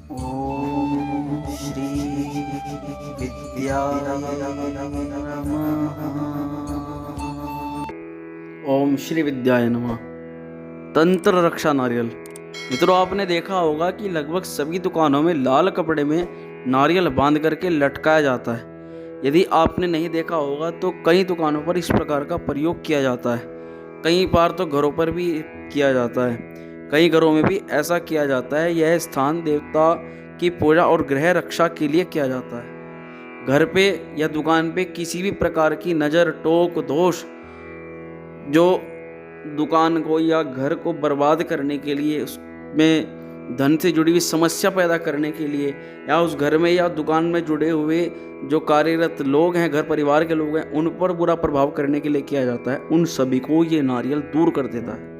ओम श्री विद्याय नमः। ओम श्री विद्याय नमः। तंत्र रक्षा नारियल। मित्रों, आपने देखा होगा कि लगभग सभी दुकानों में लाल कपड़े में नारियल बांध करके लटकाया जाता है। यदि आपने नहीं देखा होगा तो कई दुकानों पर इस प्रकार का प्रयोग किया जाता है। कई बार तो घरों पर भी किया जाता है। कई घरों में भी ऐसा किया जाता है। यह स्थान देवता की पूजा और गृह रक्षा के लिए किया जाता है। घर पे या दुकान पे किसी भी प्रकार की नज़र, टोक, दोष जो दुकान को या घर को बर्बाद करने के लिए, उसमें धन से जुड़ी हुई समस्या पैदा करने के लिए, या उस घर में या दुकान में जुड़े हुए जो कार्यरत लोग हैं, घर परिवार के लोग हैं, उन पर बुरा प्रभाव करने के लिए किया जाता है, उन सभी को ये नारियल दूर कर देता है।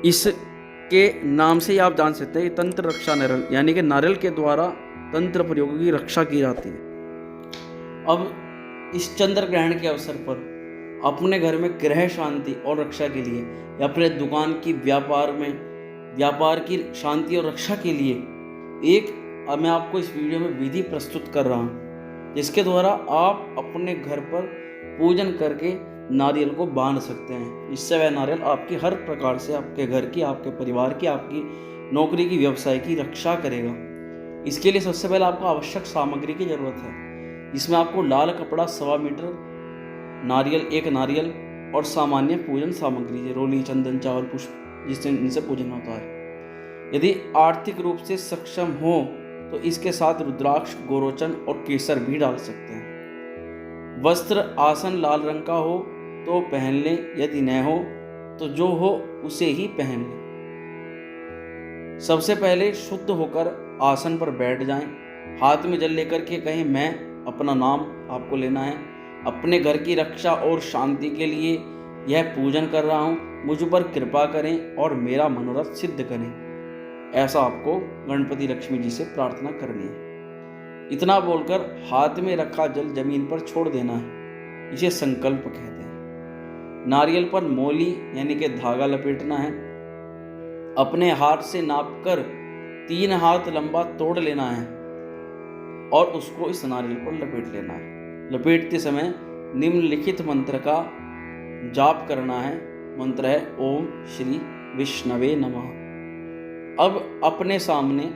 इसके नाम से ही आप जान सकते हैं तंत्र रक्षा नारियल, यानी कि नारियल के द्वारा तंत्र प्रयोगों की रक्षा की जाती है। अब इस चंद्र ग्रहण के अवसर पर अपने घर में गृह शांति और रक्षा के लिए, या अपने दुकान की व्यापार की शांति और रक्षा के लिए अब मैं आपको इस वीडियो में विधि प्रस्तुत कर रहा हूँ, जिसके द्वारा आप अपने घर पर पूजन करके नारियल को बांध सकते हैं। इससे वह नारियल आपकी हर प्रकार से आपके घर की, आपके परिवार की, आपकी नौकरी की, व्यवसाय की रक्षा करेगा। इसके लिए सबसे पहले आपको आवश्यक सामग्री की जरूरत है। इसमें आपको लाल कपड़ा 1.25 मीटर, नारियल 1 नारियल और सामान्य पूजन सामग्री, रोली, चंदन, चावल, पुष्प, जिनसे पूजन होता है। यदि आर्थिक रूप से सक्षम हो तो इसके साथ रुद्राक्ष, गोरोचन और केसर भी डाल सकते हैं। वस्त्र आसन लाल रंग का हो तो पहन लें, यदि न हो तो जो हो उसे ही पहन लें। सबसे पहले शुद्ध होकर आसन पर बैठ जाएं। हाथ में जल लेकर के कहें, मैं अपना नाम आपको लेना है, अपने घर की रक्षा और शांति के लिए यह पूजन कर रहा हूँ, मुझ पर कृपा करें और मेरा मनोरथ सिद्ध करें। ऐसा आपको गणपति लक्ष्मी जी से प्रार्थना करनी है। इतना बोलकर हाथ में रखा जल जमीन पर छोड़ देना है। इसे संकल्प कहते हैं। नारियल पर मोली यानी कि धागा लपेटना है। अपने हाथ से नापकर 3 हाथ लंबा तोड़ लेना है और उसको इस नारियल पर लपेट लेना है। लपेटते समय निम्नलिखित मंत्र का जाप करना है। मंत्र है ओम श्री विष्णवे नमः। अब अपने सामने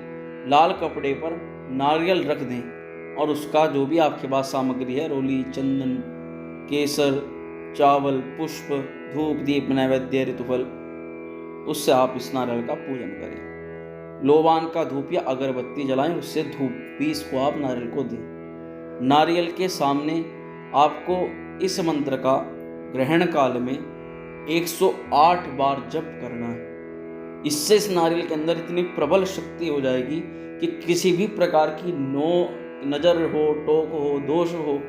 लाल कपड़े पर नारियल रख दें और उसका जो भी आपके पास सामग्री है, रोली, चंदन, केसर, चावल, पुष्प, धूप, दीप, नैवेद्य, ऋतुफल, उससे आप इस नारियल का पूजन करें। लोबान का धूप या अगरबत्ती जलाएं, उससे धूप भी इसको आप नारियल को दें। नारियल के सामने आपको इस मंत्र का ग्रहण काल में 108 बार जप करना है। इससे इस नारियल के अंदर इतनी प्रबल शक्ति हो जाएगी कि किसी भी प्रकार की नजर हो, टोक हो, दोष हो,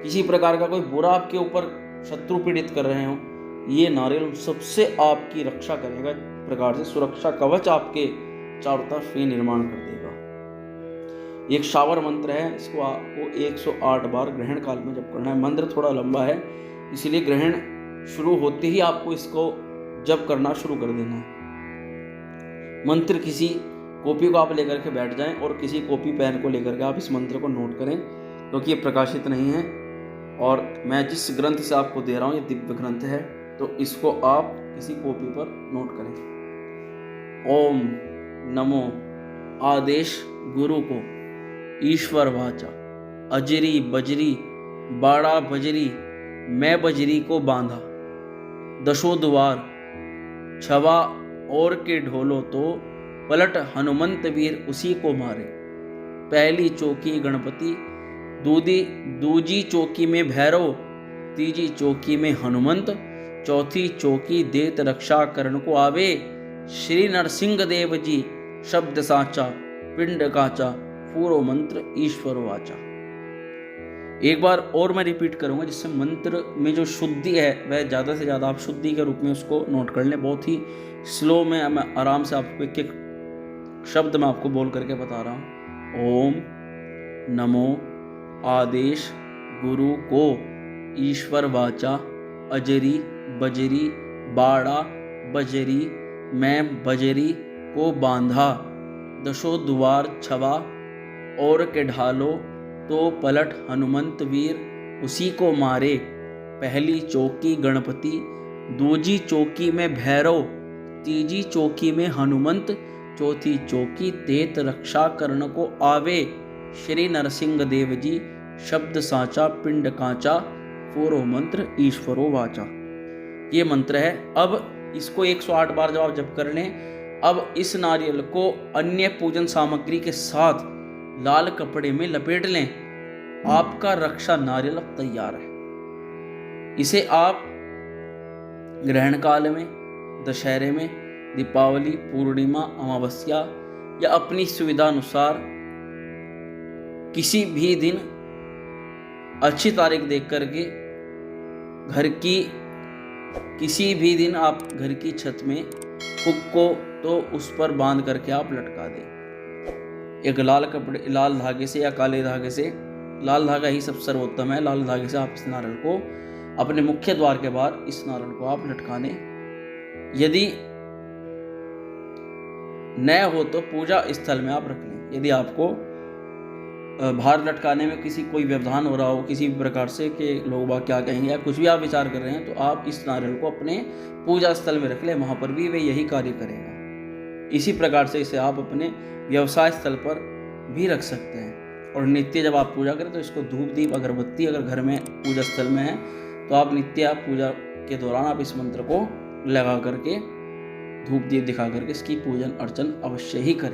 किसी प्रकार का कोई बुरा आपके ऊपर शत्रु पीड़ित कर रहे हो, ये नारियल सबसे आपकी रक्षा करेगा। प्रकार से सुरक्षा कवच आपके चारों तरफ ये निर्माण कर देगा। एक शावर मंत्र है, इसको आपको 108 बार ग्रहण काल में जप करना है। मंत्र थोड़ा लंबा है, इसलिए ग्रहण शुरू होते ही आपको इसको जप करना शुरू कर देना है। मंत्र किसी कॉपी को आप लेकर के बैठ जाएं और किसी कॉपी पेन को लेकर के आप इस मंत्र को नोट करें, क्योंकि ये प्रकाशित नहीं है और मैं जिस ग्रंथ से आपको दे रहा हूँ ये दिव्य ग्रंथ है, तो इसको आप किसी कॉपी पर नोट करें। ओम नमो आदेश गुरु को ईश्वर वाचा, अजरी बजरी बाड़ा बजरी मैं बजरी को बांधा, दशो द्वार छवा और के ढोलो तो पलट हनुमंत वीर उसी को मारे। पहली चौकी गणपति, दूजी चौकी में भैरव, तीजी चौकी में हनुमंत, चौथी चौकी देत रक्षा करण को आवे। श्री नरसिंह देव जी शब्द साचा, पिंड काचा, पूरो मंत्र ईश्वर वाचा। एक बार और मैं रिपीट करूंगा, जिससे मंत्र में जो शुद्धि है वह ज़्यादा से ज़्यादा आप शुद्धि के रूप में उसको नोट कर लें। बहुत ही स्लो में मैं आराम से आपको एक शब्द में आपको बोल करके बता रहा हूँ। ओम नमो आदेश गुरु को ईश्वर वाचा, अजरी बजरी बाड़ा बजरी मैं बजरी को बांधा, दशो दुआर छवा और के ढालो, तो पलट हनुमंत वीर उसी को मारे। पहली चौकी गणपति, दूजी चौकी में भैरव, तीजी चौकी में हनुमंत, चौथी चौकी तेत रक्षा करन को आवे। श्री नरसिंह देव जी शब्द साचा पिंड कांचा, पूर्व मंत्र ईश्वरो वाचा। ये मंत्र है। अब इसको 108 बार जब आप जप कर लें, अब इस नारियल को अन्य पूजन सामग्री के साथ लाल कपड़े में लपेट लें। आपका रक्षा नारियल अब तैयार है। इसे आप ग्रहण काल में, दशहरे में, दीपावली, पूर्णिमा, अमावस्या या अपनी सुविधा अनुसार किसी भी दिन अच्छी तारीख देख करके घर की किसी भी दिन आप घर की छत में हुक को तो उस पर बांध करके आप लटका दें। एक लाल कपड़े, लाल धागे से या काले धागे से, लाल धागा ही सब सर्वोत्तम है, लाल धागे से आप इस नारियल को अपने मुख्य द्वार के बाहर इस नारियल को आप लटका दें। यदि न हो तो पूजा स्थल में आप रख लें। यदि आपको बाहर लटकाने में कोई व्यवधान हो रहा हो किसी भी प्रकार से कि लोग बाग क्या कहेंगे या कुछ भी आप विचार कर रहे हैं, तो आप इस नारियल को अपने पूजा स्थल में रख लें, वहाँ पर भी वे यही कार्य करेगा। इसी प्रकार से इसे आप अपने व्यवसाय स्थल पर भी रख सकते हैं। और नित्य जब आप पूजा करें तो इसको धूप दीप अगरबत्ती, अगर घर में पूजा स्थल में है तो आप नित्य पूजा के दौरान आप इस मंत्र को लगा करके धूप दीप दिखा करके इसकी पूजन अर्चन अवश्य ही करें।